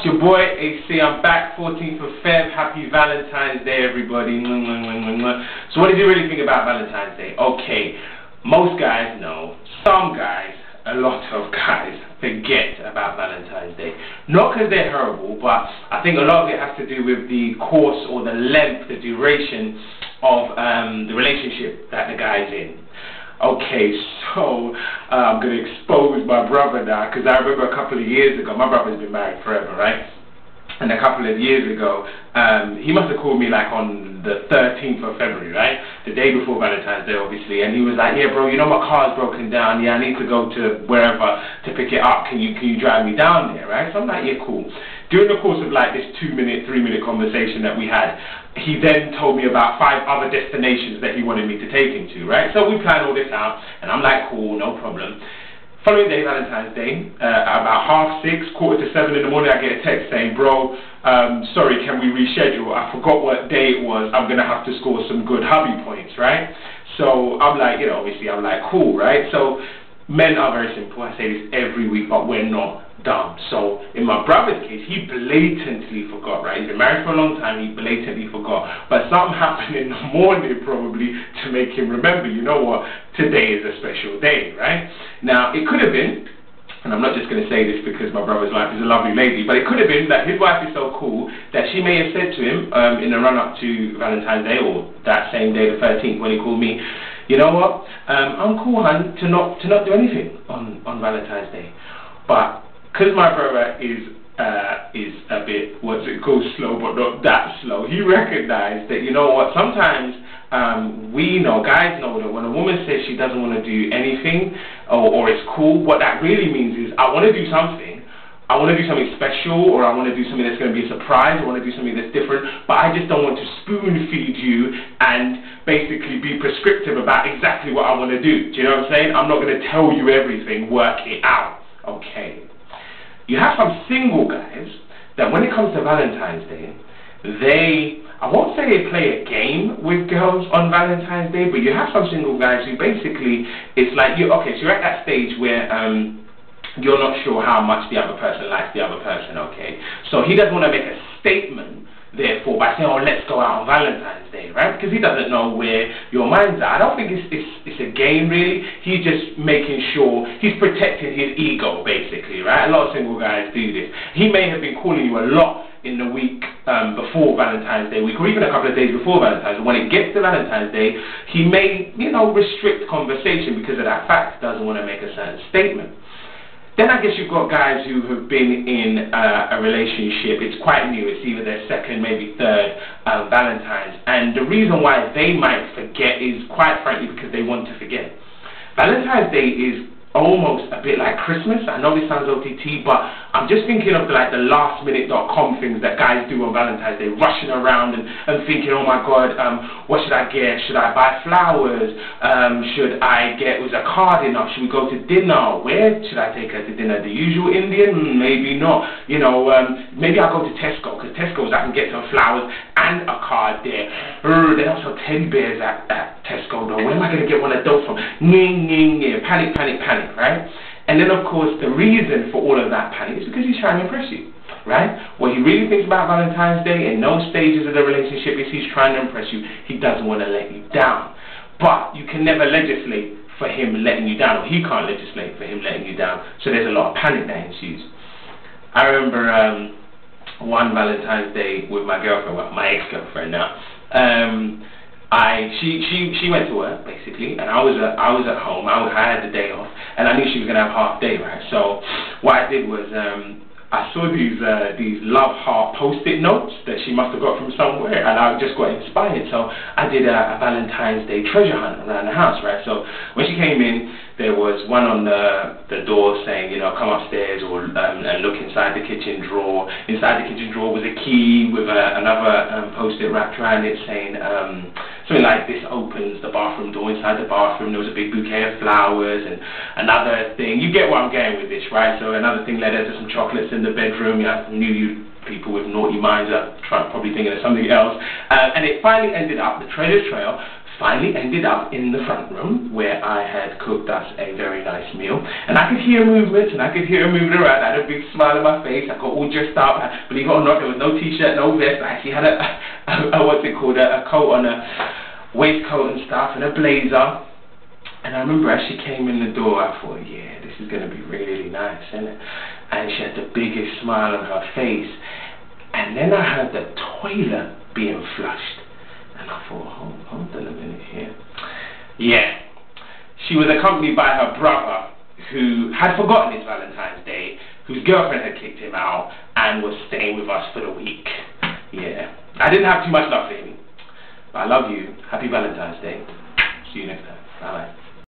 your boy AC. I'm back, 14th of Feb. Happy Valentine's Day, everybody. So what did you really think about Valentine's Day? Okay, most guys know, some guys, a lot of guys forget about Valentine's Day. Not because they're horrible, but I think a lot of it has to do with the course or the length, the duration of the relationship that the guy's in. Okay, so I'm going to expose my brother now, because I remember a couple of years ago, my brother's been married forever, right? And a couple of years ago, he must have called me like on the 13th of February, right? The day before Valentine's Day, obviously. And he was like, yeah, bro, you know my car's broken down. Yeah, I need to go to wherever to pick it up. Can you drive me down there, right? So I'm like, yeah, cool. During the course of like this 2-minute, 3-minute conversation that we had, he then told me about 5 other destinations that he wanted me to take him to, right? So we planned all this out, and I'm like, cool, no problem. Following day, Valentine's Day, about 6:30, 6:45 in the morning, I get a text saying, bro, sorry, can we reschedule? I forgot what day it was. I'm going to have to score some good hubby points, right? So I'm like, you know, obviously I'm like, cool, right? So men are very simple. I say this every week, but we're not dumb. So in my brother's case, he blatantly forgot, right? He's been married for a long time, he blatantly forgot. But something happened in the morning probably to make him remember, you know what, today is a special day, right? Now, it could have been, and I'm not just going to say this because my brother's wife is a lovely lady, but it could have been that his wife is so cool that she may have said to him in the run-up to Valentine's Day, or that same day, the 13th, when he called me, you know what, I'm cool, hun, to not do anything on Valentine's Day. But because my brother is a bit, what's it called, slow, but not that slow, he recognized that, you know what, sometimes we know, guys know that when a woman says she doesn't want to do anything or it's cool, what that really means is, I want to do something. I want to do something special, or I want to do something that's going to be a surprise. I want to do something that's different, but I just don't want to spoon feed you and basically be prescriptive about exactly what I want to do. Do you know what I'm saying? I'm not going to tell you everything, work it out. Okay. You have some single guys that when it comes to Valentine's Day, I won't say they play a game with girls on Valentine's Day, but you have some single guys who basically, it's like, so you're at that stage where you're not sure how much the other person likes the other person, okay? So he doesn't want to make a statement, therefore, by saying, oh, let's go out on Valentine's Day, right? Because he doesn't know where your mind's at. I don't think it's a game, really. He's just making sure, he's protecting his ego, basically, right? A lot of single guys do this. He may have been calling you a lot in the week before Valentine's Day week, or even a couple of days before Valentine's Day. When it gets to Valentine's Day, he may, you know, restrict conversation because of that fact. Doesn't want to make a certain statement. Then I guess you've got guys who have been in a relationship, it's quite new, it's either their second, maybe third Valentine's, and the reason why they might forget is quite frankly because they want to forget. Valentine's Day is almost a bit like Christmas. I know this sounds OTT, but I'm just thinking of like the lastminute.com things that guys do on Valentine's Day, rushing around and thinking, oh my God, what should I get? Should I buy flowers? Should I get, was a card enough? Should we go to dinner? Where should I take her to dinner? The usual Indian? Maybe not. You know, maybe I'll go to Tesco, because Tesco's I can get some flowers and a card there. They also teddy bears at Tesco though. Where am I going to get one of those from? Panic, panic, panic. Right? And then of course the reason for all of that panic is because he's trying to impress you, right? What he really thinks about Valentine's Day in those stages of the relationship is he's trying to impress you. He doesn't want to let you down. But you can never legislate for him letting you down, or he can't legislate for him letting you down. So there's a lot of panic that ensues. I remember one Valentine's Day with my girlfriend, well, my ex-girlfriend now. She went to work basically, and I was at home. I had the day off, and I knew she was gonna have half day, right? So what I did was I saw these love heart post-it notes that she must have got from somewhere, and I just got inspired. So I did a Valentine's Day treasure hunt around the house, right? So when she came in, there was one on the door saying, you know, come upstairs or and look inside the kitchen drawer. Inside the kitchen drawer was a key with another post-it wrapped around it saying something like, this opens the bathroom door. Inside the bathroom there was a big bouquet of flowers, and another thing, you get where I'm going with this, right? So another thing led her to some chocolates in the bedroom. I knew you people with naughty minds are probably thinking of something else. And it finally ended up, the treasure trail finally ended up in the front room where I had cooked us a very nice meal, and I could hear movements, and I could hear her moving around. I had a big smile on my face. I got all dressed up. Believe it or not, there was no t-shirt, no vest. I actually had a coat on, a waistcoat and stuff, and a blazer. And I remember as she came in the door, I thought, yeah, this is going to be really nice, isn't it? And she had the biggest smile on her face. And then I heard the toilet being flushed. And I thought, hold on a minute here. Yeah, she was accompanied by her brother, who had forgotten his Valentine's Day, whose girlfriend had kicked him out, and was staying with us for the week. Yeah, I didn't have too much love for him, but I love you. Happy Valentine's Day. See you next time. Bye-bye.